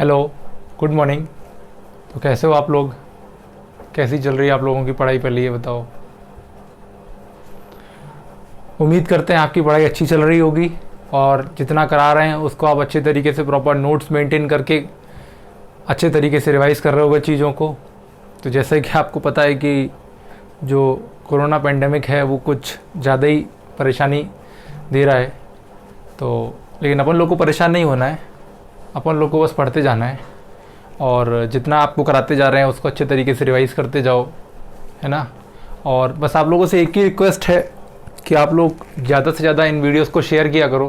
Hello, good morning. तो कैसे हो आप लोग? कैसी चल रही है आप लोगों की पढ़ाई? पहले ये बताओ। उम्मीद करते हैं आपकी पढ़ाई अच्छी चल रही होगी और जितना करा रहे हैं उसको आप अच्छे तरीके से प्रॉपर नोट्स मेंटेन करके अच्छे तरीके से रिवाइज़ कर रहे होगे चीज़ों को। तो जैसे कि आपको पता है कि जो कोरोना पेंडेमिक है वो कुछ ज़्यादा ही परेशानी दे रहा है, तो लेकिन अपन लोग को परेशान नहीं होना है, अपन लोग को बस पढ़ते जाना है और जितना आपको कराते जा रहे हैं उसको अच्छे तरीके से रिवाइज़ करते जाओ, है ना। और बस आप लोगों से एक ही रिक्वेस्ट है कि आप लोग ज़्यादा से ज़्यादा इन वीडियोस को शेयर किया करो,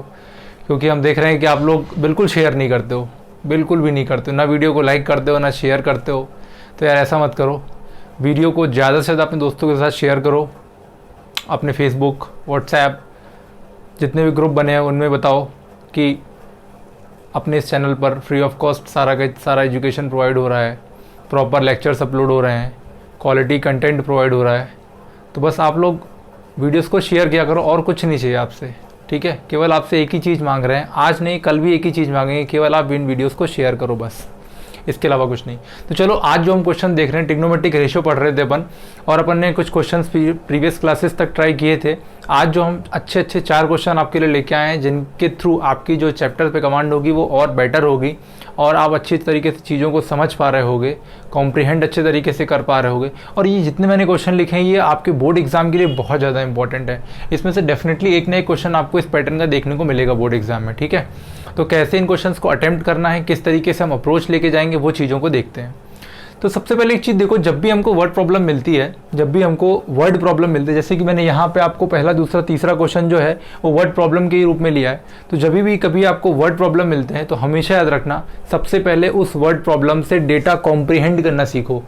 क्योंकि हम देख रहे हैं कि आप लोग बिल्कुल शेयर नहीं करते हो, बिल्कुल भी नहीं करते हो, ना वीडियो को लाइक करते हो ना शेयर करते हो। तो यार ऐसा मत करो, वीडियो को ज़्यादा से ज़्यादा अपने दोस्तों के साथ शेयर करो, अपने फेसबुक, व्हाट्सएप, जितने भी ग्रुप बने हैं उनमें बताओ कि अपने इस चैनल पर फ्री ऑफ कॉस्ट सारा का सारा एजुकेशन प्रोवाइड हो रहा है, प्रॉपर लेक्चर्स अपलोड हो रहे हैं, क्वालिटी कंटेंट प्रोवाइड हो रहा है। तो बस आप लोग वीडियोस को शेयर किया करो और कुछ नहीं चाहिए आपसे, ठीक है। केवल आपसे एक ही चीज़ मांग रहे हैं, आज नहीं कल भी एक ही चीज़ मांगेंगे, केवल आप इन वीडियोस को शेयर करो बस, इसके अलावा कुछ नहीं। तो चलो आज जो हम क्वेश्चन देख रहे हैं, ट्रिग्नोमेट्रिक रेशियो पढ़ रहे थे अपन, और अपन ने कुछ क्वेश्चंस प्रीवियस क्लासेस तक ट्राई किए थे। आज जो हम अच्छे 4 क्वेश्चन आपके लिए लेके आए हैं, जिनके थ्रू आपकी जो चैप्टर पे कमांड होगी वो और बेटर होगी और आप अच्छी तरीके से चीज़ों को समझ पा रहे होगे, कॉम्प्रिहेंड अच्छे तरीके से कर पा रहे होगे। और ये जितने मैंने क्वेश्चन लिखे हैं ये आपके बोर्ड एग्जाम के लिए बहुत ज़्यादा इंपॉर्टेंट है। इसमें से डेफिनेटली एक ना एक क्वेश्चन आपको इस पैटर्न का देखने को मिलेगा बोर्ड एग्जाम में, ठीक है। तो कैसे इन क्वेश्चंस को अटेम्प्ट करना है, किस तरीके से हम अप्रोच लेके जाएंगे, वो चीज़ों को देखते हैं। तो सबसे पहले एक चीज़ देखो, जब भी हमको वर्ड प्रॉब्लम मिलती है, जैसे कि मैंने यहाँ पे आपको पहला दूसरा तीसरा क्वेश्चन जो है वो वर्ड प्रॉब्लम के रूप में लिया है। तो जब भी कभी आपको वर्ड प्रॉब्लम मिलते हैं तो हमेशा याद रखना, सबसे पहले उस वर्ड प्रॉब्लम से डेटा कॉम्प्रिहेंड करना सीखो।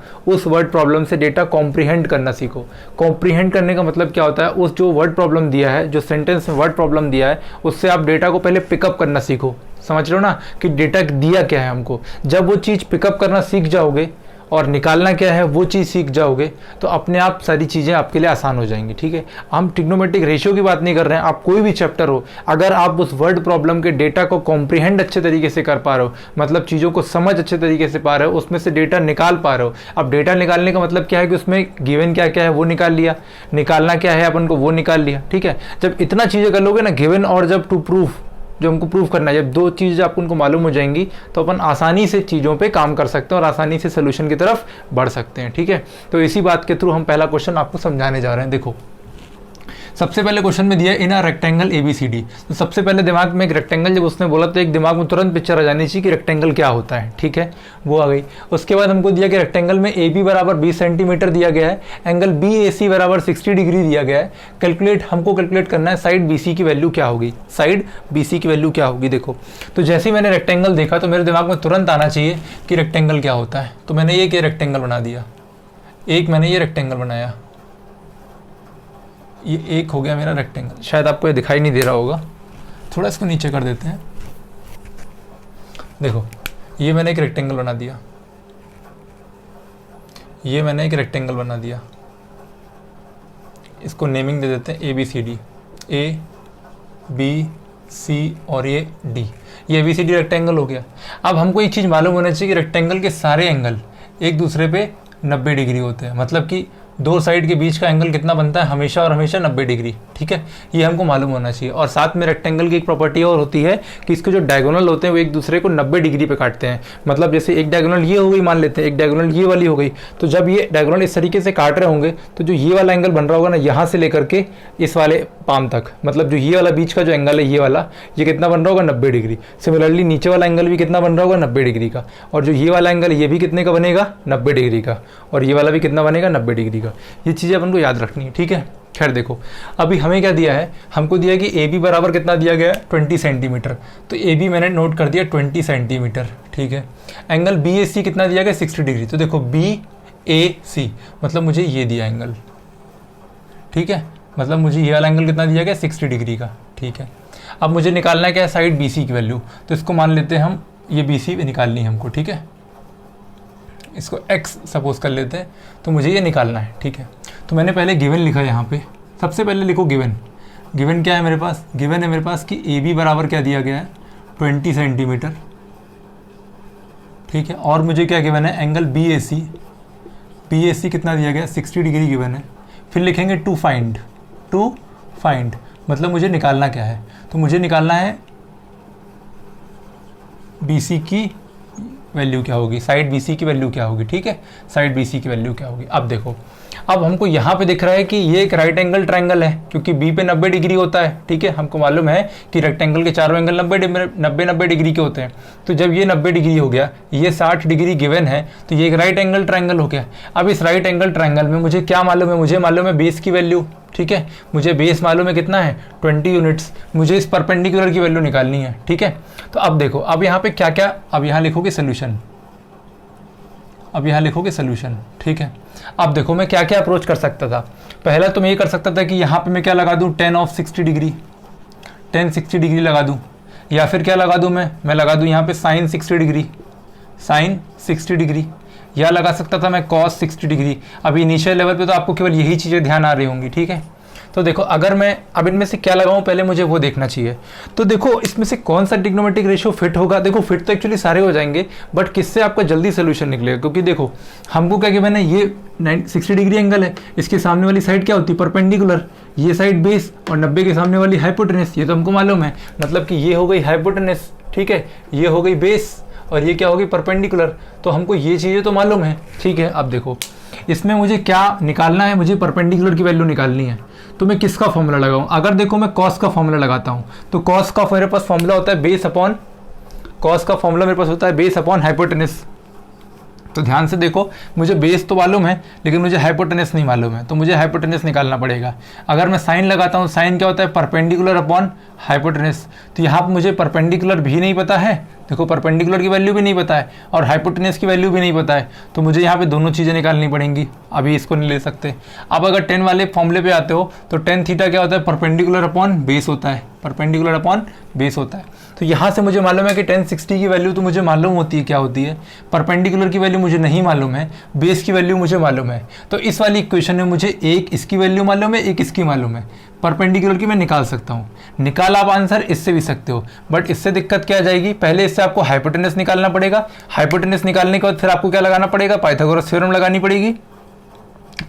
कॉम्प्रिहेंड करने का मतलब क्या होता है, उस जो वर्ड प्रॉब्लम दिया है, जो सेंटेंस में वर्ड प्रॉब्लम दिया है, उससे आप डेटा को पहले पिकअप करना सीखो। समझ रहे हो ना कि डेटा दिया क्या है हमको। जब वो चीज़ पिकअप करना सीख जाओगे और निकालना क्या है वो चीज़ सीख जाओगे तो अपने आप सारी चीज़ें आपके लिए आसान हो जाएंगी, ठीक है। हम ट्रिग्नोमेट्रिक रेशियो की बात नहीं कर रहे हैं, आप कोई भी चैप्टर हो, अगर आप उस वर्ड प्रॉब्लम के डेटा को कॉम्प्रिहेंड अच्छे तरीके से कर पा रहे हो, मतलब चीज़ों को समझ अच्छे तरीके से पा रहे हो, उसमें से डेटा निकाल पा रहे हो। अब डेटा निकालने का मतलब क्या है कि उसमें गिवन क्या क्या है वो निकाल लिया, निकालना क्या है अपन को वो निकाल लिया, ठीक है। जब इतना चीज़ें कर लोगे ना, गिवन और जब टू प्रूफ, जो हमको प्रूफ करना है, जब दो चीज़ें आपको उनको मालूम हो जाएंगी तो अपन आसानी से चीज़ों पे काम कर सकते हैं और आसानी से सोल्यूशन की तरफ बढ़ सकते हैं, ठीक है। तो इसी बात के थ्रू हम पहला क्वेश्चन आपको समझाने जा रहे हैं। देखो सबसे पहले क्वेश्चन में दिया है इन अ रेक्टेंगल ABCD। तो सबसे पहले दिमाग में एक रेक्टेंगल, जब उसने बोला तो एक दिमाग में तुरंत पिक्चर आ जानी चाहिए कि रेक्टेंगल क्या होता है, ठीक है, वो आ गई। उसके बाद हमको दिया कि रेक्टेंगल में AB बराबर 20 सेंटीमीटर दिया गया है, एंगल BAC बराबर 60 डिग्री दिया गया है। हमको कैलकुलेट करना है साइड BC की वैल्यू क्या होगी, देखो तो जैसे ही मैंने रेक्टेंगल देखा तो मेरे दिमाग में तुरंत आना चाहिए कि रेक्टेंगल क्या होता है। तो मैंने ये रेक्टेंगल बना दिया, मैंने ये रेक्टेंगल बनाया, ये एक हो गया मेरा रेक्टेंगल। शायद आपको ये दिखाई नहीं दे रहा होगा, थोड़ा इसको नीचे कर देते हैं। देखो ये मैंने एक रेक्टेंगल बना दिया, इसको नेमिंग दे देते हैं ABCD, ABC और ये D। ये ABCD रेक्टेंगल हो गया। अब हमको एक चीज़ मालूम होना चाहिए कि रेक्टेंगल के सारे एंगल एक दूसरे पे 90 डिग्री होते हैं, मतलब कि दो साइड के बीच का एंगल कितना बनता है, हमेशा और हमेशा 90 डिग्री, ठीक है। ये हमको मालूम होना चाहिए। और साथ में रेक्टेंगल की एक प्रॉपर्टी और होती है कि इसके जो डायगोनल होते हैं वो एक दूसरे को 90 डिग्री पे काटते हैं। मतलब जैसे एक डायगोनल ये हो गई, मान लेते हैं एक डायगोनल ये वाली हो गई, तो जब ये डायगोनल इस तरीके से काट रहे होंगे तो जो ये वाला एंगल बन रहा होगा ना, यहाँ से लेकर के इस वाले पाम तक, मतलब जो ये वाला बीच का जो एंगल है, ये वाला, ये कितना बन रहा होगा, 90 डिग्री। सिमिलरली नीचे वाला एंगल भी कितना बन रहा होगा, 90 डिग्री का। और जो ये वाला एंगल ये भी कितने का बनेगा, 90 डिग्री का। और ये वाला भी कितना बनेगा, 90 डिग्री का। ये चीज़ें अपन को याद रखनी है, ठीक है। खैर देखो अभी हमें क्या दिया है, हमको दिया कि AB बराबर कितना दिया गया है, 20 सेंटीमीटर। तो AB मैंने नोट कर दिया 20 सेंटीमीटर, ठीक है। एंगल BAC कितना दिया गया, 60 डिग्री। तो देखो BAC मतलब मुझे ये दिया एंगल, ठीक है, मतलब मुझे ये वाला एंगल कितना दिया गया, 60 डिग्री का, ठीक है। अब मुझे निकालना क्या है, साइड BC की वैल्यू। तो इसको मान लेते हैं हम, ये BC निकालनी है हमको, ठीक है। इसको x सपोज कर लेते हैं, तो मुझे ये निकालना है, ठीक है। तो मैंने पहले गिवन लिखा यहाँ पे, सबसे पहले लिखो गिवन क्या है मेरे पास, गिवन है मेरे पास कि AB बराबर क्या दिया गया है, 20 सेंटीमीटर, ठीक है। और मुझे क्या गिवन है, एंगल बी ए सी कितना दिया गया, 60 डिग्री गिवन है। फिर लिखेंगे टू फाइंड मतलब मुझे निकालना क्या है, तो मुझे निकालना है बी सी की वैल्यू क्या होगी, साइड बी सी की वैल्यू क्या होगी। ठीक है, साइड बी सी की वैल्यू क्या होगी। अब देखो, अब हमको यहाँ पे दिख रहा है कि ये एक राइट एंगल ट्रायंगल है, क्योंकि बी पे 90 डिग्री होता है। ठीक है, हमको मालूम है कि रेक्टेंगल के चारों एंगल 90 डिग्री के होते हैं। तो जब ये 90 डिग्री हो गया, ये 60 डिग्री गिवन है, तो ये एक राइट एंगल ट्रायंगल हो गया। अब इस राइट एंगल ट्रायंगल में मुझे क्या मालूम है, मुझे मालूम है बेस की वैल्यू। ठीक है, मुझे बेस मालूम है कितना है, 20 यूनिट्स। मुझे इस परपेंडिकुलर की वैल्यू निकालनी है। ठीक है, तो अब देखो, अब यहाँ पे क्या क्या, अब यहाँ लिखोगे सोल्यूशन, ठीक है। अब देखो मैं क्या क्या अप्रोच कर सकता था। पहला तो मैं ये कर सकता था कि यहाँ पे मैं क्या लगा दूँ, tan of 60 degree, tan 60 degree लगा दूँ। या फिर क्या लगा दूँ मैं लगा दूँ यहाँ पे sin 60 डिग्री, या लगा सकता था मैं cos 60 डिग्री। अभी इनिशियल लेवल पे तो आपको केवल यही चीज़ें ध्यान आ रही होंगी। ठीक है, तो देखो अगर मैं अब इनमें से क्या लगाऊं, पहले मुझे वो देखना चाहिए। तो देखो इसमें से कौन सा ट्रिग्नोमेट्रिक रेशियो फिट होगा। देखो फिट तो एक्चुअली सारे हो जाएंगे, बट किससे आपका जल्दी सोल्यूशन निकलेगा, क्योंकि देखो हमको क्या गिवन है, ये 60 डिग्री एंगल है, इसके सामने वाली साइड क्या होती है, परपेंडिकुलर, ये साइड बेस, और 90 के सामने वाली हाइपोटेनस, ये तो हमको मालूम है। मतलब कि ये हो गई हाइपोटेनस, ठीक है, ये हो गई बेस, और ये क्या होगी, परपेंडिकुलर। तो हमको ये चीज़ें तो मालूम है। ठीक है, अब देखो इसमें मुझे क्या निकालना है, मुझे परपेंडिकुलर की वैल्यू निकालनी है। तो मैं किसका फॉर्मूला लगाऊं, अगर देखो मैं कॉस का फॉर्मूला लगाता हूं, तो कॉस का मेरे पास फॉर्मूला होता है बेस अपॉन, कॉस का फॉर्मूला मेरे पास होता है बेस अपॉन हाइपोटेनस। तो ध्यान से देखो, मुझे बेस तो मालूम है, लेकिन मुझे हाइपोटेनस नहीं मालूम है, तो मुझे हाइपोटेनस निकालना पड़ेगा। अगर मैं साइन लगाता हूँ, साइन क्या होता है, परपेंडिकुलर अपॉन हाइपोटेनस। तो यहाँ पर मुझे परपेंडिकुलर भी नहीं पता है, देखो परपेंडिकुलर की वैल्यू भी नहीं पता है, और हाइपोटेनस की वैल्यू भी नहीं पता है, तो मुझे यहाँ पे दोनों चीज़ें निकालनी पड़ेंगी। अभी इसको नहीं ले सकते। अब अगर tan वाले फॉर्मूले पे आते हो, तो tan थीटा क्या होता है, परपेंडिकुलर अपॉन बेस होता है, परपेंडिकुलर अपॉन बेस होता है। तो यहाँ से मुझे मालूम है कि tan 60 की वैल्यू तो मुझे मालूम होती है क्या होती है, परपेंडिकुलर की वैल्यू मुझे नहीं मालूम है, बेस की वैल्यू मुझे मालूम है। तो इस वाली इक्वेशन में मुझे एक इसकी वैल्यू मालूम है, एक इसकी मालूम है, परपेंडिकुलर की मैं निकाल सकता हूँ। निकाल आप आंसर इससे भी सकते हो, बट इससे दिक्कत क्या आ जाएगी, पहले इससे आपको हाइपोटेनस निकालना पड़ेगा। हाइपोटेनस निकालने के बाद फिर आपको क्या लगाना पड़ेगा, पाइथागोरस थ्योरम लगानी पड़ेगी,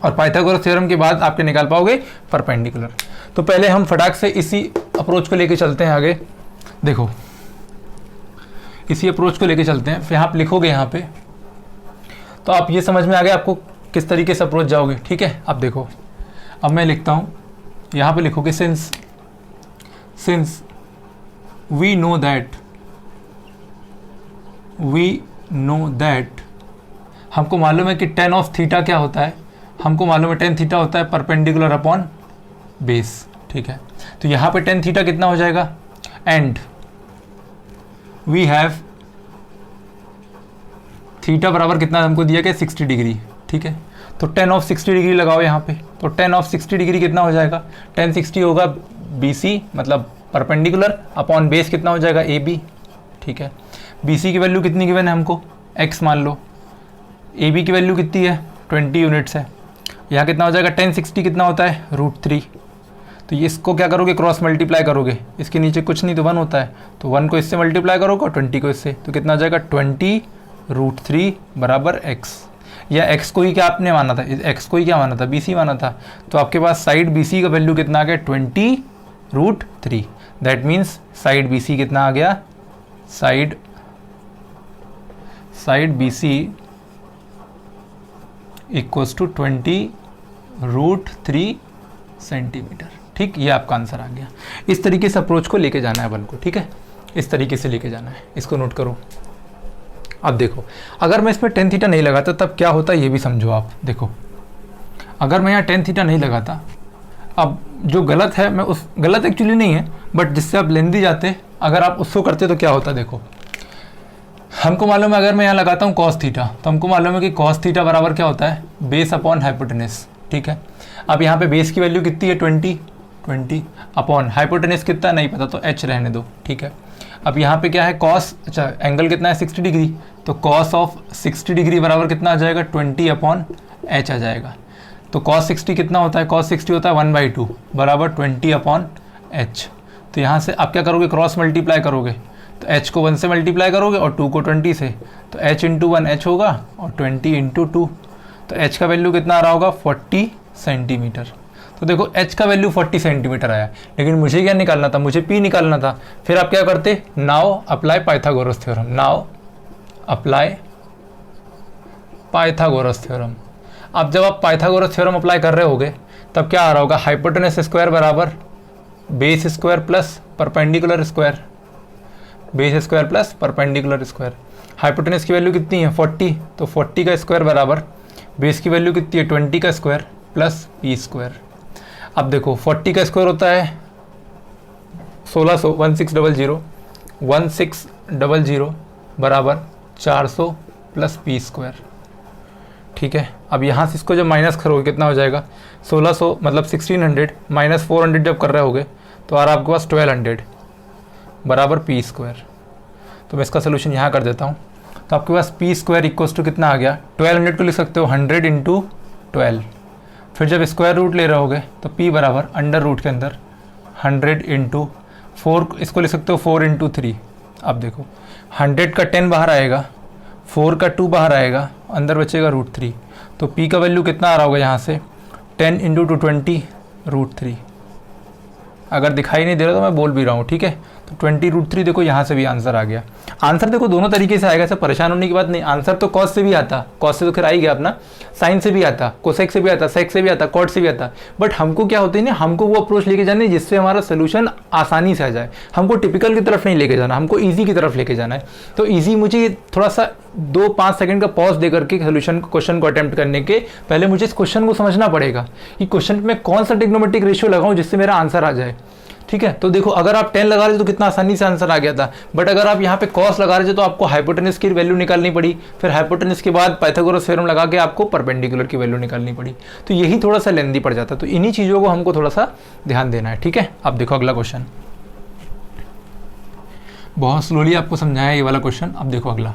और पाइथागोरस थ्योरम के बाद आप निकाल पाओगे परपेंडिकुलर। तो पहले हम फटाक से इसी अप्रोच को लेके चलते हैं आगे। देखो इसी अप्रोच को लेके चलते हैं, फिर आप लिखोगे यहाँ पे, तो आप ये समझ में आ गया आपको किस तरीके से अप्रोच जाओगे। ठीक है, अब देखो, अब मैं लिखता हूँ, यहाँ पे लिखोगे सिंस वी नो दैट, हमको मालूम है कि tan ऑफ थीटा क्या होता है, हमको मालूम है tan थीटा होता है परपेंडिकुलर अपॉन बेस। ठीक है, तो यहाँ पे tan थीटा कितना हो जाएगा, एंड वी हैव थीटा बराबर कितना हमको दिया गया, 60 डिग्री। ठीक है, तो tan ऑफ 60 डिग्री लगाओ यहाँ पे, तो tan ऑफ 60 डिग्री कितना हो जाएगा, tan 60 होगा BC मतलब परपेंडिकुलर अपॉन बेस कितना हो जाएगा AB। ठीक है, BC की वैल्यू कितनी गिवन है हमको, x मान लो, AB की वैल्यू कितनी है, 20 यूनिट्स है। यहाँ कितना हो जाएगा, tan 60 कितना होता है, √3। तो ये इसको क्या करोगे, क्रॉस मल्टीप्लाई करोगे, इसके नीचे कुछ नहीं तो 1 होता है, तो 1 को इससे मल्टीप्लाई करोगे और 20 को इससे, तो कितना हो जाएगा 20 √3 बराबर x। या x को ही क्या आपने माना था, x को ही क्या माना था, BC माना था। तो आपके पास साइड BC का वैल्यू कितना आ गया, 20 √3। दैट मीन्स साइड BC कितना आ गया, side BC equals to 20 √3 centimetre. ठीक, ये आपका आंसर आ गया। इस तरीके से अप्रोच को लेके जाना है अपन को। ठीक है, इस तरीके से लेके जाना है, इसको नोट करो। अब देखो, अगर मैं इसमें tan थीटा नहीं लगाता तब क्या होता है, ये भी समझो आप। देखो अगर मैं यहाँ tan थीटा नहीं लगाता, अब जो गलत है, मैं उस गलत एक्चुअली नहीं है, बट जिससे आप लेंदी जाते, अगर आप उसको करते तो क्या होता। देखो हमको मालूम है, अगर मैं यहाँ लगाता हूँ cos थीटा, तो हमको मालूम है कि cos थीटा बराबर क्या होता है, बेस अपॉन हाइपोटेनस। ठीक है, अब यहाँ पे बेस की वैल्यू कितनी है, 20 अपॉन हाइपोटेनस कितना नहीं पता, तो h रहने दो। ठीक है, अब यहाँ पे क्या है, cos, अच्छा एंगल कितना है, 60 डिग्री, तो cos ऑफ 60 डिग्री बराबर कितना आ जाएगा, 20 अपॉन h आ जाएगा। तो cos 60 कितना होता है, cos 60 होता है 1/2 बराबर 20 अपॉन h। तो यहाँ से आप क्या करोगे, क्रॉस मल्टीप्लाई करोगे, तो h को 1 से मल्टीप्लाई करोगे और 2 को 20 से, तो h इंटू 1 h होगा और 20 इंटू 2, तो h का वैल्यू कितना आ रहा होगा 40 सेंटीमीटर। तो देखो h का वैल्यू 40 सेंटीमीटर आया, लेकिन मुझे क्या निकालना था, मुझे p निकालना था। फिर आप क्या करते, now apply Pythagoras theorem, now apply Pythagoras theorem. अब जब आप पाइथागोरस थ्योरम अप्लाई कर रहे होगे तब क्या आ रहा होगा, हाइपोटेनस स्क्वायर बराबर base square plus perpendicular square, base square plus perpendicular square. Hypotenuse की वैल्यू कितनी है 40, तो 40 का स्क्वायर बराबर बेस की वैल्यू कितनी है 20 का स्क्वायर प्लस पी स्क्वायर। अब देखो 40 का स्क्वायर होता है 1600 बराबर 400 प्लस पी स्क्वायर। ठीक है, अब यहाँ से इसको जब माइनस करोगे कितना हो जाएगा, 1600 मतलब 1600 माइनस 400 जब कर रहे होगे तो आ रहा आपके पास 1200 बराबर पी स्क्वायर। तो मैं इसका सोल्यूशन यहाँ कर देता हूँ। तो आपके पास पी स्क्वायर इक्वल्स टू कितना आ गया, 1200 को लिख सकते हो 100 इंटू 12। फिर जब स्क्वायर रूट ले रहे होगे तो p बराबर अंडर रूट के अंदर 100 इंटू 4, इसको लिख सकते हो 4 इंटू 3। अब देखो 100 का 10 बाहर आएगा, 4 का 2 बाहर आएगा, अंदर बचेगा √3। तो p का वैल्यू कितना आ रहा होगा यहाँ से 10 इंटू 220 √3। अगर दिखाई नहीं दे रहा तो मैं बोल भी रहा हूँ, ठीक है। तो 20 √3 देखो यहाँ से भी आंसर आ गया। आंसर देखो दोनों तरीके से आएगा, ऐसा परेशान होने की बात नहीं। आंसर तो कॉस से भी आता, कॉस से तो खैर आ ही गया अपना, साइन से भी आता, कोसेक से भी आता, सेक से भी आता, कॉट से भी आता। बट हमको क्या होता है ना, हमको वो अप्रोच लेके जाना है जिससे हमारा सोल्यूशन आसानी से आ जाए। हमको टिपिकल की तरफ नहीं लेके जाना, हमको ईजी की तरफ लेके जाना है। तो ईजी मुझे थोड़ा सा 2-5 सेकंड का पॉज दे करके सोल्यूशन क्वेश्चन को अटेम्प्ट करने के पहले मुझे इस क्वेश्चन को समझना पड़ेगा कि क्वेश्चन में कौन सा ट्रिग्नोमेट्रिक रेशियो लगाऊं जिससे मेरा आंसर आ जाए। ठीक है, तो देखो अगर आप 10 लगा रहे थे तो कितना आसानी से आंसर आ गया था। बट अगर आप यहाँ पे कॉस लगा रहे थे तो आपको हाइपोटेनस की वैल्यू निकालनी पड़ी, फिर हाइपोटेनस के बाद पाइथागोरस थ्योरम लगा के आपको परपेंडिकुलर की वैल्यू निकालनी पड़ी। तो यही थोड़ा सा लेंदी पड़ जाता है। तो इन्हीं चीज़ों को हमको थोड़ा सा ध्यान देना है। ठीक है, अब देखो अगला क्वेश्चन, बहुत स्लोली आपको समझाया ये वाला क्वेश्चन। अब देखो अगला,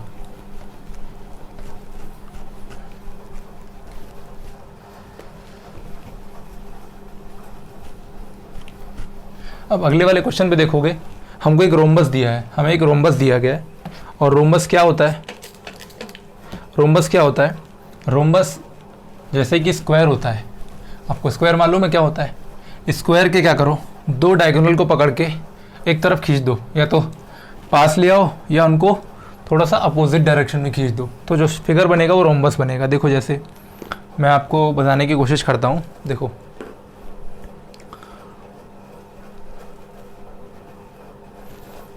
अब अगले वाले क्वेश्चन पे देखोगे हमको एक रोम्बस दिया है, हमें एक रोम्बस दिया गया है। और रोम्बस क्या होता है, रोम्बस क्या होता है, रोम्बस जैसे कि स्क्वायर होता है। आपको स्क्वायर मालूम है क्या होता है। स्क्वायर के क्या करो, दो डायगोनल को पकड़ के एक तरफ खींच दो, या तो पास ले आओ या उनको थोड़ा सा अपोजिट डायरेक्शन में खींच दो, तो जो फिगर बनेगा वो रोम्बस बनेगा। देखो जैसे मैं आपको बताने की कोशिश करता हूँ। देखो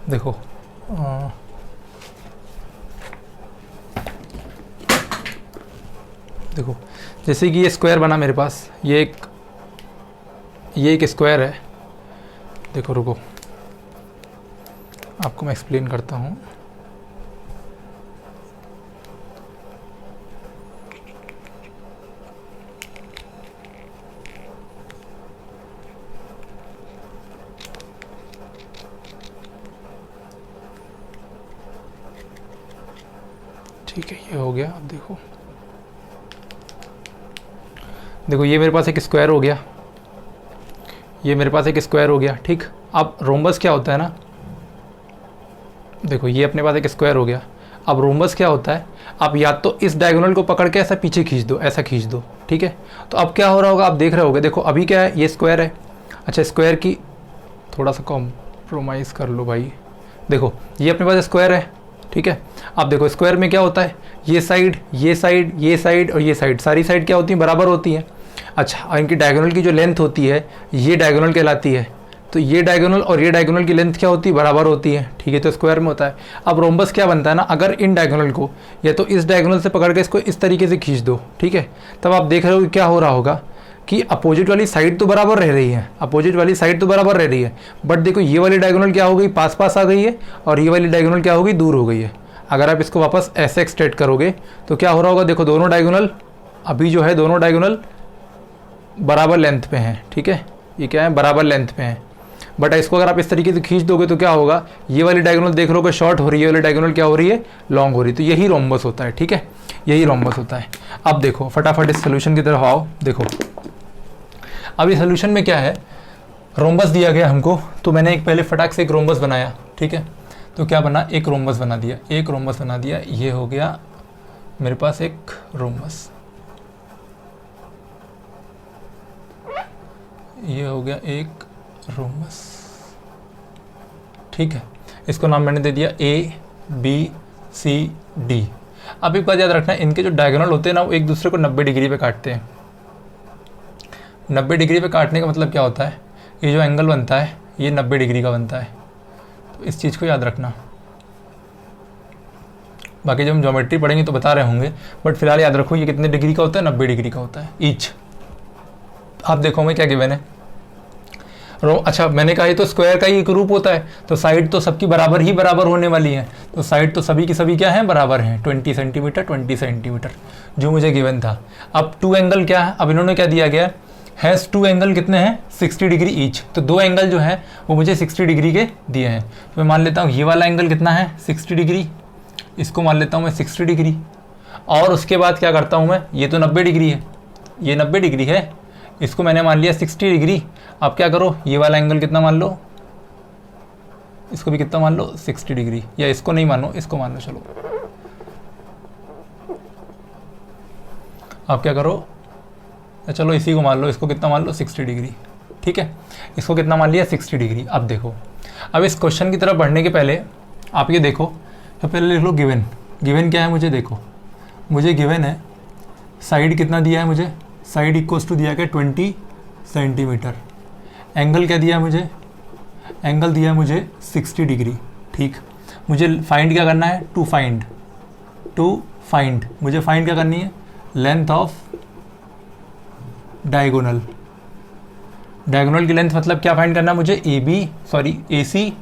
देखो देखो जैसे कि ये स्क्वायर बना मेरे पास, ये एक स्क्वायर है। देखो रुको, आपको मैं एक्सप्लेन करता हूँ। ठीक है, ये हो गया। अब देखो देखो ये मेरे पास एक स्क्वायर हो गया, ये मेरे पास एक स्क्वायर हो गया। ठीक, अब रोम्बस क्या होता है ना, देखो ये अपने पास एक स्क्वायर हो गया। अब रोम्बस क्या होता है, आप या तो इस डायगोनल को पकड़ के ऐसा पीछे खींच दो, ऐसा खींच दो। ठीक है, तो अब क्या हो रहा होगा, आप देख रहे होगे। देखो अभी क्या है, ये स्क्वायर है। अच्छा, स्क्वायर की थोड़ा सा कॉम्प्रोमाइज़ कर लो भाई। देखो ये अपने पास स्क्वायर है। ठीक है, अब देखो स्क्वायर में क्या होता है, ये साइड, ये साइड, ये साइड और ये साइड, सारी साइड क्या होती है, बराबर होती है। अच्छा, और इनकी डायगोनल की जो लेंथ होती है ये डायगोनल कहलाती है। तो ये डायगोनल और ये डायगोनल की लेंथ क्या होती है, बराबर होती है। ठीक है, तो स्क्वायर में होता है। अब रोम्बस क्या बनता है ना, अगर इन डायगोनल को या तो इस डायगोनल से पकड़ के इसको इस तरीके से खींच दो। ठीक है, तब आप देख रहे हो कि क्या हो रहा होगा कि अपोजिट वाली साइड तो बराबर रह रही है, अपोजिट वाली साइड तो बराबर रह रही है। बट देखो ये वाली डायगोनल क्या हो गई, पास पास आ गई है, और ये वाली डायगोनल क्या हो गई, दूर हो गई है। अगर आप इसको वापस ऐसे एक्सटेंड करोगे तो क्या हो रहा होगा, देखो दोनों डायगोनल अभी जो है, दोनों डायगोनल बराबर लेंथ पे हैं। ठीक है, ये क्या है, बराबर लेंथ पे हैं। बट इसको अगर आप इस तरीके से खींच दोगे तो क्या होगा, ये वाली डायगोनल देख लो कि शॉर्ट हो रही है, ये वाली डायगोनल क्या हो रही है, लॉन्ग हो रही है। तो यही रोम्बस होता है। ठीक है, यही रोम्बस होता है। अब देखो फटाफट इस सोल्यूशन की तरफ आओ। देखो अब इस सोल्यूशन में क्या है, रोम्बस दिया गया हमको, तो मैंने एक पहले फटाक से एक रोम्बस बनाया। ठीक है, तो क्या बना, एक रोम्बस बना दिया, एक रोम्बस बना दिया, ये हो गया मेरे पास एक रोम्बस, ये हो गया एक रोम्बस। ठीक है, इसको नाम मैंने दे दिया ए बी सी डी। अब एक बात याद रखना, इनके जो डायगोनल होते हैं ना वो एक दूसरे को 90 डिग्री पे काटते हैं। 90 डिग्री पे काटने का मतलब क्या होता है, ये जो एंगल बनता है ये 90 डिग्री का बनता है, तो इस चीज़ को याद रखना। बाकी जब हम ज्योमेट्री पढ़ेंगे तो बता रहे होंगे, बट फिलहाल याद रखो ये कितने डिग्री का होता है, 90 डिग्री का होता है ईच। आप देखो मैं क्या गिवन है, अच्छा मैंने कहा ये तो स्क्वायर का ही एक रूप होता है, तो साइड तो सबकी बराबर ही बराबर होने वाली है, तो साइड तो सभी की सभी क्या है, बराबर हैं, 20 सेंटीमीटर 20 सेंटीमीटर जो मुझे गिवन था। अब टू एंगल क्या है, अब इन्होंने क्या दिया गया हैज़ टू एंगल कितने हैं, 60 डिग्री ईच, तो दो एंगल जो है वो मुझे 60 डिग्री के दिए हैं। तो मैं मान लेता हूँ ये वाला एंगल कितना है, 60 डिग्री, इसको मान लेता हूँ मैं 60 डिग्री, और उसके बाद क्या करता हूँ मैं, ये तो 90 डिग्री है, ये 90 डिग्री है, इसको मैंने मान लिया 60 डिग्री। अब क्या करो, ये वाला एंगल कितना मान लो, इसको भी कितना मान लो, 60 डिग्री, या इसको नहीं मानो, इसको मान लो। चलो आप क्या करो, चलो इसी को मान लो, इसको कितना मान लो, 60 डिग्री। ठीक है, इसको कितना मान लिया, 60 डिग्री। अब देखो, अब इस क्वेश्चन की तरफ बढ़ने के पहले आप ये देखो, तो पहले लिख लो गिवन। गिवन क्या है मुझे, देखो मुझे गिवन है साइड कितना दिया है मुझे, साइड इक्वल्स टू दिया गया 20 सेंटीमीटर। एंगल क्या दिया है मुझे, एंगल दिया है मुझे 60 डिग्री। ठीक, मुझे फाइंड क्या करना है, टू फाइंड मुझे फाइंड क्या करनी है, लेंथ ऑफ डायगोनल। डायगोनल की लेंथ मतलब क्या फाइंड करना है मुझे, ए सी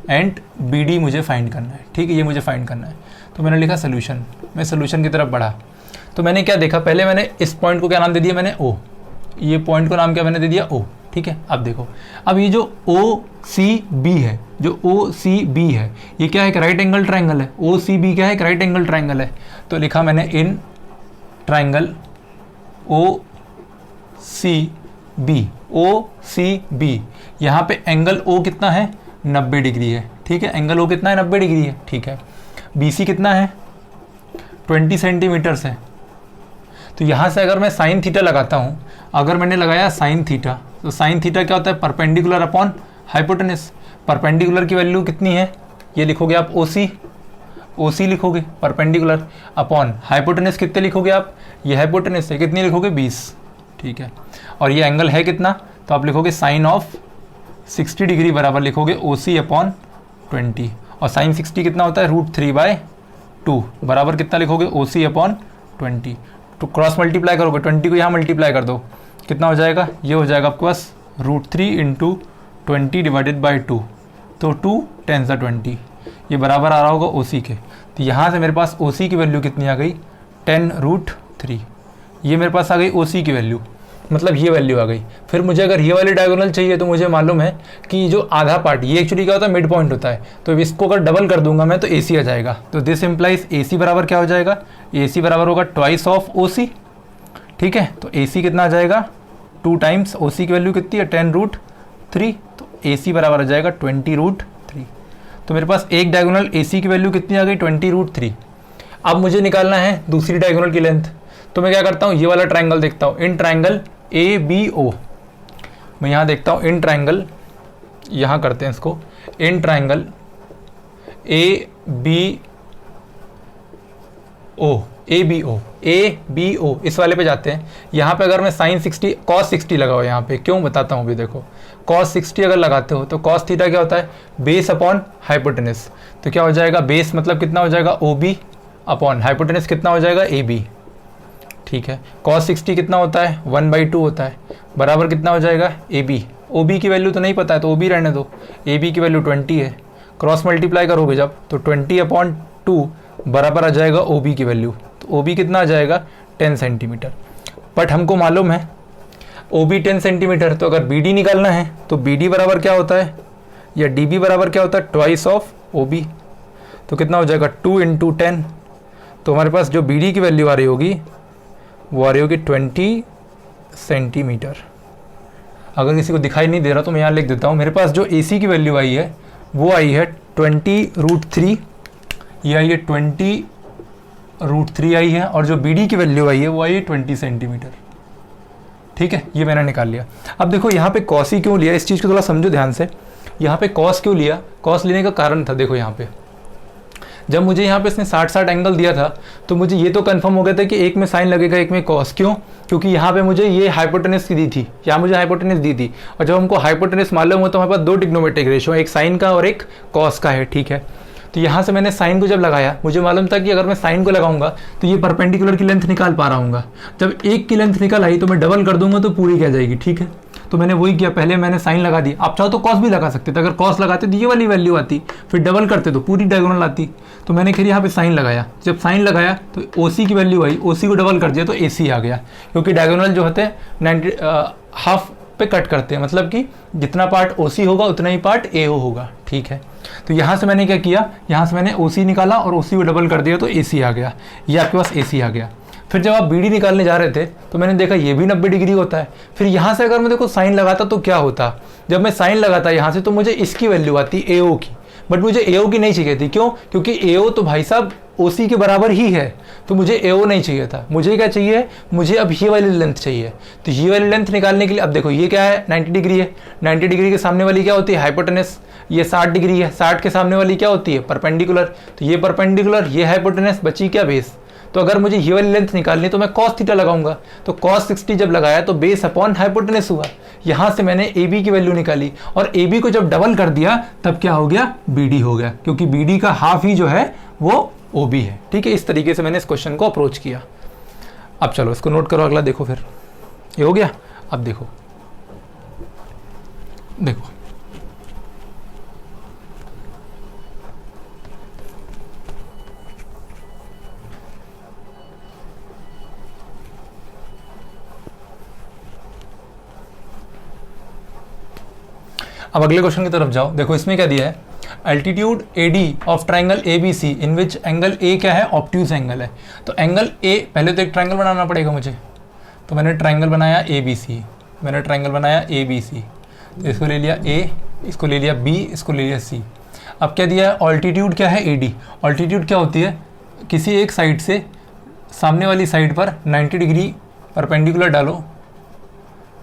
एंड बी डी मुझे फाइंड करना है। ठीक है, ये मुझे फाइंड करना है। तो मैंने लिखा सोल्यूशन, मैं सोल्यूशन की तरफ बढ़ा, तो मैंने क्या देखा, पहले मैंने इस पॉइंट को क्या नाम दे दिया, मैंने ओ, ये पॉइंट को नाम क्या मैंने दे दिया, ओ। ठीक है, अब देखो, अब ये जो ओ सी बी है, जो ओ सी बी है, ये क्या है, एक राइट एंगल ट्राइंगल है। ओ सी बी क्या है, एक राइट एंगल ट्राइंगल है। तो लिखा मैंने in triangle O C B, यहाँ पे एंगल ओ कितना है, 90 डिग्री है। ठीक है, एंगल ओ कितना है, 90 डिग्री है। ठीक है, बी सी कितना है, 20 सेंटीमीटर्स है। तो यहाँ से अगर मैं साइन थीटा लगाता हूँ, अगर मैंने लगाया साइन थीटा, तो साइन थीटा क्या होता है, परपेंडिकुलर अपॉन हाइपोटेनस। परपेंडिकुलर की वैल्यू कितनी है, ये लिखोगे आप ओ सी लिखोगे, परपेंडिकुलर अपॉन हाइपोटेनस कितने लिखोगे आप, ये हाइपोटेनस है, कितनी लिखोगे, 20। ठीक है, और ये एंगल है कितना, तो आप लिखोगे साइन ऑफ 60 डिग्री बराबर लिखोगे ओ सी अपॉन 20, और साइन 60 कितना होता है, √3/2 बराबर कितना लिखोगे, ओ सी अपॉन 20। तो क्रॉस मल्टीप्लाई करोगे, 20 को यहाँ मल्टीप्लाई कर दो, कितना हो जाएगा, ये हो जाएगा आपके पास √3 × 20 डिवाइडेड बाई 2, तो 2 10 20, ये बराबर आ रहा होगा ओ सी के। तो यहाँ से मेरे पास ओ सी की वैल्यू कितनी आ गई, 10√3, ये मेरे पास आ गई ओ सी की वैल्यू, मतलब ये वैल्यू आ गई। फिर मुझे अगर ये वाली डायगोनल चाहिए, तो मुझे मालूम है कि जो आधा पार्ट, ये एक्चुअली क्या होता है, मिड पॉइंट होता है, तो इसको अगर डबल कर दूंगा मैं तो ए सी आ जाएगा। तो दिस इम्प्लाइज ए सी बराबर क्या हो जाएगा, ए सी बराबर होगा ट्वाइस ऑफ ओ सी। ठीक है, तो ए सी कितना आ जाएगा, 2 टाइम्स ओ सी की वैल्यू कितनी है, 10√3, तो ए सी बराबर आ जाएगा 20√3। तो मेरे पास एक डायगोनल ए सी की वैल्यू कितनी आ गई, 20√3। अब मुझे निकालना है दूसरी डायगोनल की लेंथ, तो मैं क्या करता हूँ, ये वाला ट्राइंगल देखता हूँ, in triangle A B O, मैं यहाँ देखता हूँ इन ट्राइंगल, यहाँ करते हैं इसको, in triangle A B O, इस वाले पे जाते हैं। यहाँ पे अगर मैं साइन 60 कॉस 60 लगाओ, यहाँ पे क्यों बताता हूँ अभी, देखो कॉस 60 अगर लगाते हो तो कॉस थीटा क्या होता है, बेस अपॉन हाइपोटेनस। तो क्या हो जाएगा, बेस मतलब कितना हो जाएगा, ओ बी अपॉन हाइपोटेनस कितना हो जाएगा, ए बी। ठीक है, cos 60 कितना होता है, 1/2 होता है, बराबर कितना हो जाएगा, ए बी। ओ बी की वैल्यू तो नहीं पता है, तो ओ बी रहने दो, ए बी की वैल्यू 20 है, क्रॉस मल्टीप्लाई करोगे जब, तो 20/2 बराबर आ जाएगा ओ बी की वैल्यू। तो ओ बी कितना आ जाएगा, 10 सेंटीमीटर। बट हमको मालूम है ओ बी 10 सेंटीमीटर, तो अगर बी डी निकालना है तो बी डी बराबर क्या होता है, या डी बी बराबर क्या होता है, ट्वाइस ऑफ ओ बी। तो कितना हो जाएगा, 2 × 10, तो हमारे पास जो बी डी की वैल्यू आ रही होगी वो आ रही होगी 20 सेंटीमीटर। अगर किसी को दिखाई नहीं दे रहा तो मैं यहाँ लिख देता हूँ, मेरे पास जो AC की वैल्यू आई है वो आई है 20√3, ये आई है 20√3 आई है, और जो BD की वैल्यू आई है वो आई है 20 सेंटीमीटर। ठीक है, ये मैंने निकाल लिया। अब देखो यहाँ पे कॉस ही क्यों लिया, इस चीज़ को थोड़ा समझो ध्यान से। यहाँ पे कॉस क्यों लिया, कॉस लेने का कारण था, देखो यहाँ पे जब मुझे यहाँ पे इसने 60-60 एंगल दिया था तो मुझे ये तो कंफर्म हो गया था कि एक में साइन लगेगा एक में कॉस। क्यों? क्योंकि यहाँ पे मुझे ये हाइपोटेनस की दी थी, यहाँ मुझे हाइपोटेनस दी थी, और जब हमको हाइपोटेनस मालूम हो तो हमारे पास दो ट्रिग्नोमेट्रिक रेशो, एक साइन का और एक कॉस का है। ठीक है, तो यहाँ से मैंने साइन को जब लगाया, मुझे मालूम था कि अगर मैं साइन को लगाऊंगा तो ये परपेंडिकुलर की लेंथ निकाल पा रहा हूँ। जब एक की लेंथ निकल आई तो मैं डबल कर दूंगा तो पूरी क्या जाएगी। ठीक है, तो मैंने वही किया, पहले मैंने साइन लगा दी। आप चाहो तो कॉस भी लगा सकते थे, अगर कॉस लगाते तो ये वाली वैल्यू आती, फिर डबल करते तो पूरी डायगोनल आती। तो मैंने फिर यहाँ पे साइन लगाया, जब साइन लगाया तो OC की वैल्यू आई, OC को डबल कर दिया तो AC आ गया, क्योंकि डायगोनल जो होते हैं 90 हाफ पे कट करते हैं, मतलब कि जितना पार्ट OC होगा उतना ही पार्ट AO होगा। ठीक है, तो यहाँ से मैंने क्या किया, यहाँ से मैंने OC निकाला और OC को डबल कर दिया तो AC आ गया, ये आपके पास AC आ गया। फिर जब आप BD निकालने जा रहे थे तो मैंने देखा ये भी 90 डिग्री होता है। फिर यहाँ से अगर मैं देखो साइन लगाता तो क्या होता, जब मैं साइन लगाता यहाँ से तो मुझे इसकी वैल्यू आती AO की, बट मुझे AO की नहीं चाहिए थी। क्यों? क्योंकि AO तो भाई साहब OC के बराबर ही है, तो मुझे AO नहीं चाहिए था। मुझे क्या चाहिए, मुझे अब ये वाली लेंथ चाहिए। तो ये वाली लेंथ निकालने के लिए अब देखो ये क्या है, 90 डिग्री है, 90 डिग्री के सामने वाली क्या होती है, हाइपोटेनस। ये 60 डिग्री है, 60 के सामने वाली क्या होती है, परपेंडिकुलर। तो ये परपेंडिकुलर, ये हाइपोटेनस, बची क्या, बेस। तो अगर मुझे ये वाली लेंथ निकालनी तो मैं cos थीटा लगाऊंगा, तो cos 60 जब लगाया तो बेस अपॉन हाइपोटेनस हुआ। यहाँ से मैंने AB की वैल्यू निकाली, और AB को जब डबल कर दिया तब क्या हो गया, BD हो गया, क्योंकि BD का हाफ ही जो है वो OB है। ठीक है, इस तरीके से मैंने इस क्वेश्चन को अप्रोच किया। अब चलो इसको नोट करो, अगला देखो, फिर ये हो गया। अब देखो देखो अब अगले क्वेश्चन की तरफ जाओ। देखो इसमें क्या दिया है, altitude AD of triangle ABC in which angle A क्या है, ऑब्ट्यूज एंगल है। तो एंगल A, पहले तो एक ट्राइंगल बनाना पड़ेगा मुझे, तो मैंने ट्राइंगल बनाया ABC, मैंने ट्राइंगल बनाया ABC, तो इसको ले लिया A, इसको ले लिया B, इसको ले लिया C। अब क्या दिया है, ऑल्टीट्यूड क्या है AD। ऑल्टीट्यूड क्या होती है, किसी एक साइड से सामने वाली साइड पर 90 डिग्री परपेंडिकुलर डालो,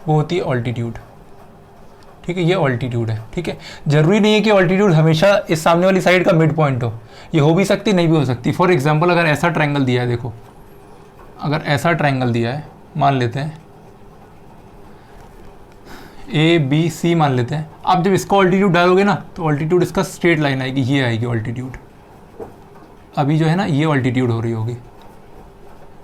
वो होती है ऑल्टीट्यूड। ठीक है, ये ऑल्टीट्यूड है। ठीक है, जरूरी नहीं है कि ऑल्टीट्यूड हमेशा इस सामने वाली साइड का मिड पॉइंट हो, ये हो भी सकती, नहीं भी हो सकती। फॉर एग्जांपल अगर ऐसा ट्रायंगल दिया है, देखो अगर ऐसा ट्रायंगल दिया है, मान लेते हैं ABC मान लेते हैं। आप जब इसका ऑल्टीट्यूड डालोगे ना तो ऑल्टीट्यूड इसका स्ट्रेट लाइन आएगी, ये आएगी ऑल्टीट्यूड। अभी जो है ना ये ऑल्टीट्यूड हो रही होगी,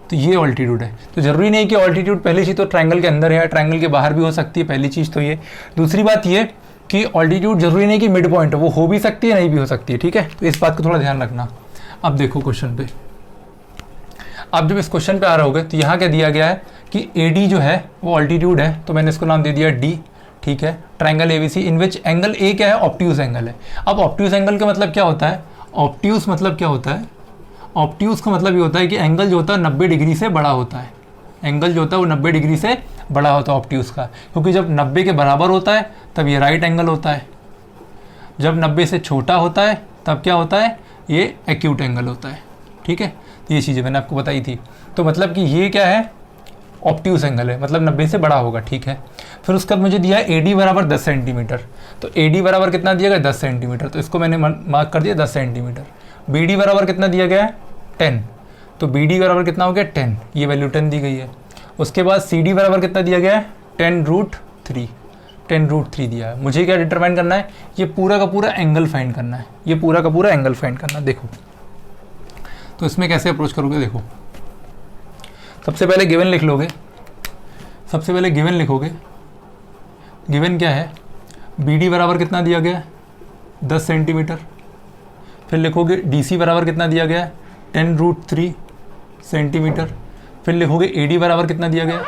तो ये ऑल्टीट्यूड है। तो जरूरी नहीं कि ऑल्टीट्यूड पहली चीज़ तो ट्रायंगल के अंदर है, ट्रायंगल के बाहर भी हो सकती है, पहली चीज़ तो ये। दूसरी बात ये कि ऑल्टीट्यूड जरूरी नहीं कि मिड पॉइंट हो, वो हो भी सकती है नहीं भी हो सकती है। ठीक है, तो इस बात को थोड़ा ध्यान रखना। अब देखो क्वेश्चन पे, अब जब इस क्वेश्चन पे आ रहे होगे तो यहाँ क्या दिया गया है कि AD जो है वो ऑल्टीट्यूड है, तो मैंने इसको नाम दे दिया D। ठीक है, triangle ABC in which angle A क्या है, ऑब्ट्यूज एंगल है। अब ऑब्ट्यूज एंगल का मतलब क्या होता है, ऑब्ट्यूज मतलब क्या होता है, ऑब्ट्यूज का मतलब ये होता है कि एंगल जो होता है 90 डिग्री से बड़ा होता है। एंगल जो होता है वो 90 डिग्री से बड़ा होता है ऑब्ट्यूज का, क्योंकि जब 90 के बराबर होता है तब ये राइट एंगल होता है, जब 90 से छोटा होता है तब क्या होता है, ये एक्यूट एंगल होता है। ठीक है, तो ये चीज़ें मैंने आपको बताई थी। तो मतलब कि ये क्या है, ऑब्ट्यूज एंगल है, मतलब 90 से बड़ा होगा। ठीक है, फिर उसके बाद मुझे दिया है AD बराबर 10 सेंटीमीटर। तो AD बराबर कितना दिया गया, 10 सेंटीमीटर, तो इसको मैंने मार्क कर दिया 10 सेंटीमीटर। BD बराबर कितना दिया गया है, 10, तो BD बराबर कितना हो गया, 10, ये वैल्यू 10 दी गई है। उसके बाद CD बराबर कितना दिया गया है, 10√3, 10√3 दिया है। मुझे क्या डिटरमाइन करना है, ये पूरा का पूरा एंगल फाइंड करना है, ये पूरा का पूरा एंगल फाइंड करना है। देखो तो इसमें कैसे अप्रोच करोगे, देखो सबसे पहले गिवन लिख लोगे, सबसे पहले गिवन लिखोगे। गिवन क्या है, BD बराबर कितना दिया गया है, 10 सेंटीमीटर। फिर लिखोगे DC बराबर कितना दिया गया है, 10√3 सेंटीमीटर। फिर लिखोगे AD बराबर कितना दिया गया,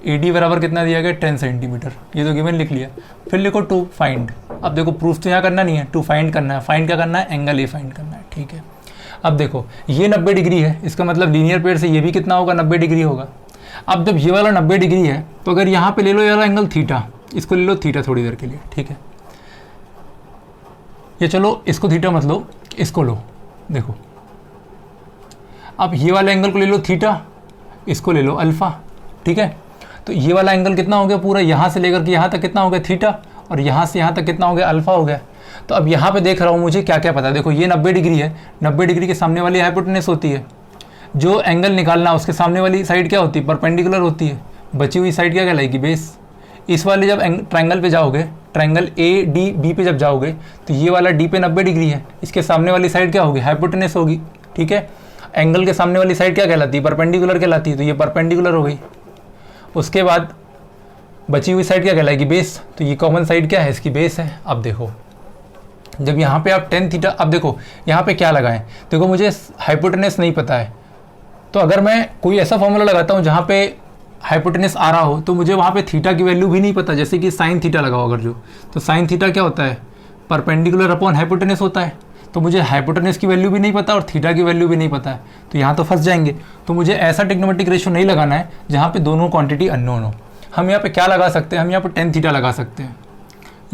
AD बराबर कितना दिया गया, 10 सेंटीमीटर। ये तो गिवन लिख लिया। फिर लिखो टू फाइंड। अब देखो प्रूफ तो यहाँ करना नहीं है, टू फाइंड करना है। फाइंड क्या करना है, एंगल A फाइंड करना है। ठीक है, अब देखो ये 90 डिग्री है, इसका मतलब लीनियर पेयर से ये भी कितना होगा, 90 डिग्री होगा। अब जब ये वाला 90 डिग्री है तो अगर यहाँ पे ले लो ये वाला एंगल थीटा, इसको ले लो थीटा थोड़ी देर के लिए। ठीक है, कि चलो इसको थीटा मत लो, इसको लो, देखो अब ये वाला एंगल को ले लो थीटा, इसको ले लो अल्फ़ा, ठीक है। तो ये वाला एंगल कितना हो गया पूरा, यहाँ से लेकर के यहाँ तक कितना हो गया थीटा, और यहाँ से यहाँ तक कितना हो गया अल्फ़ा हो गया। तो अब यहाँ पे देख रहा हूँ मुझे क्या क्या पता है, देखो ये 90 डिग्री है, 90 डिग्री के सामने वाली हाइपोटेनस होती है, जो एंगल निकालना उसके सामने वाली साइड क्या होती है, परपेंडिकुलर होती है, बची हुई साइड क्या कहलाएगी, बेस। इस वाले जब ट्रायंगल पे जाओगे, ट्रायंगल ए डी बी पे जब जाओगे तो ये वाला डी पे 90 डिग्री है, इसके सामने वाली साइड क्या होगी, हाइपोटेनस होगी, ठीक है। एंगल के सामने वाली साइड क्या कहलाती है, परपेंडिकुलर कहलाती है, तो ये परपेंडिकुलर हो गई। उसके बाद बची हुई साइड क्या कहलाएगी, बेस, तो ये कॉमन साइड क्या है, इसकी बेस है। अब देखो जब यहाँ पे आप टेन थीटा, अब देखो यहाँ पे क्या लगाएं, देखो मुझे हाइपोटेनस नहीं पता है, तो अगर मैं कोई ऐसा फॉर्मूला लगाता हूँ जहाँ पे हाइपोटेनस आ रहा हो तो मुझे वहाँ पे थीटा की वैल्यू भी नहीं पता, जैसे कि साइन थीटा लगाओ अगर जो, तो साइन थीटा क्या होता है, परपेंडिकुलर अपॉन हाइपोटेनस होता है, तो मुझे हाइपोटेनस की वैल्यू भी नहीं पता और थीटा की वैल्यू भी नहीं पता है, तो यहाँ तो फंस जाएंगे। तो मुझे ऐसा ट्रिग्नोमेट्रिक रेशियो नहीं लगाना है जहाँ पे दोनों क्वांटिटी अननोन हो। हम यहाँ पे क्या लगा सकते हैं, हम यहाँ पे टेन थीटा लगा सकते हैं,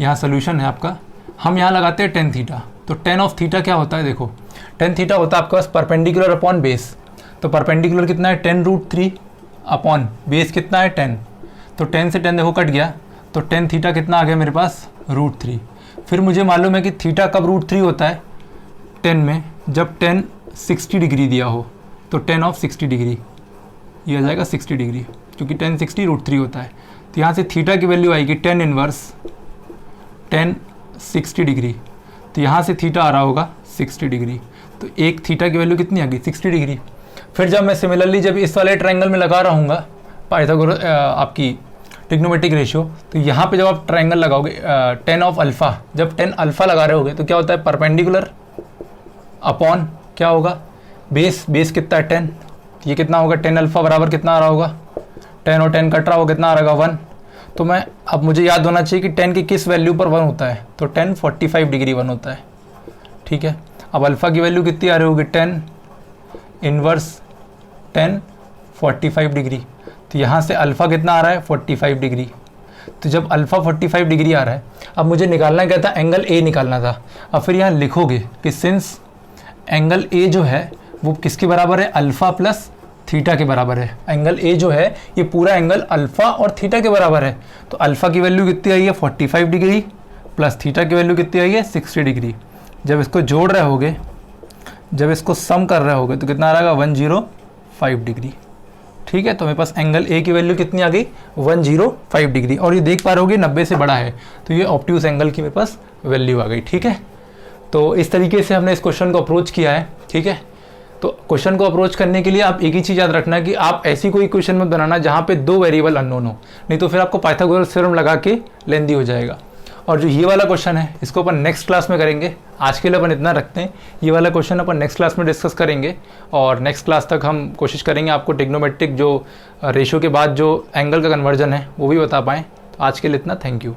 यहाँ सोल्यूशन है आपका, हम यहाँ लगाते हैं टेन थीटा। तो टेन ऑफ थीटा क्या होता है, देखो टेन थीटा होता है आपके पास परपेंडिकुलर अपॉन बेस, तो परपेंडिकुलर कितना है 10√3 अपॉन बेस कितना है 10, तो 10 से 10 देखो कट गया, तो टेन थीटा कितना आ गया मेरे पास √3। फिर मुझे मालूम है कि थीटा कब √3 होता है 10 में, जब 10 60 डिग्री दिया हो, तो 10 ऑफ 60 डिग्री ये आ जाएगा 60 डिग्री, क्योंकि 10 60 √3 होता है। तो यहाँ से थीटा की वैल्यू आएगी 10 इनवर्स 10 60 डिग्री, तो यहाँ से थीटा आ रहा होगा 60 डिग्री, तो एक थीटा की वैल्यू कितनी आ गई 60 डिग्री। फिर जब मैं सिमिलरली जब इस वाले ट्रायंगल में लगा रहा हूँगा पाइथागोरस आपकी ट्रिग्नोमेट्रिक रेशियो, तो यहाँ पे जब आप ट्रायंगल लगाओगे 10 ऑफ अल्फ़ा, जब 10 अल्फ़ा लगा रहे होगे तो क्या होता है, परपेंडिकुलर अपॉन क्या होगा, बेस, बेस कितना है 10, ये कितना होगा 10 अल्फ़ा बराबर कितना आ रहा होगा, 10 और 10 कट रहा होगा कितना आ रहा होगा 1। तो मैं अब मुझे याद होना चाहिए कि 10 की किस वैल्यू पर 1 होता है, तो 10 45 डिग्री 1 होता है, ठीक है। अब अल्फ़ा की वैल्यू कितनी आ रही होगी 10 इनवर्स 10 45 डिग्री, तो यहाँ से अल्फ़ा कितना आ रहा है 45 डिग्री। तो जब अल्फ़ा 45 डिग्री आ रहा है, अब मुझे निकालना क्या था, एंगल ए निकालना था। अब फिर यहाँ लिखोगे कि सिंस एंगल ए जो है वो किसके बराबर है, अल्फ़ा प्लस थीटा के बराबर है। एंगल ए जो है ये पूरा एंगल अल्फ़ा और थीटा के बराबर है, तो अल्फ़ा की वैल्यू कितनी आई है 45 डिग्री प्लस थीटा की वैल्यू कितनी आई है 60 डिग्री। जब इसको जोड़ रहे होगे, जब इसको सम कर रहे होगे तो कितना आ रहा 105 डिग्री, ठीक है। तो मेरे पास एंगल ए की वैल्यू कितनी आ गई 105 डिग्री, और ये देख पा रहे होगे 90 से बड़ा है, तो ये ऑब्ट्यूज एंगल की मेरे पास वैल्यू आ गई, ठीक है। तो इस तरीके से हमने इस क्वेश्चन को अप्रोच किया है, ठीक है। तो क्वेश्चन को अप्रोच करने के लिए आप एक ही चीज़ याद रखना कि आप ऐसी कोई क्वेश्चन मत बनाना जहाँ पे 2 वेरिएबल अननोन हो, नहीं तो फिर आपको पाइथागोरस थ्योरम लगा के लेंदी हो जाएगा। और जो ये वाला क्वेश्चन है इसको अपन नेक्स्ट क्लास में करेंगे, आज के लिए अपन इतना रखते हैं। ये वाला क्वेश्चन अपन नेक्स्ट क्लास में डिस्कस करेंगे, और नेक्स्ट क्लास तक हम कोशिश करेंगे आपको ट्रिग्नोमेट्रिक जो रेशियो के बाद जो एंगल का कन्वर्जन है वो भी बता पाएँ। तो आज के लिए इतना, थैंक यू।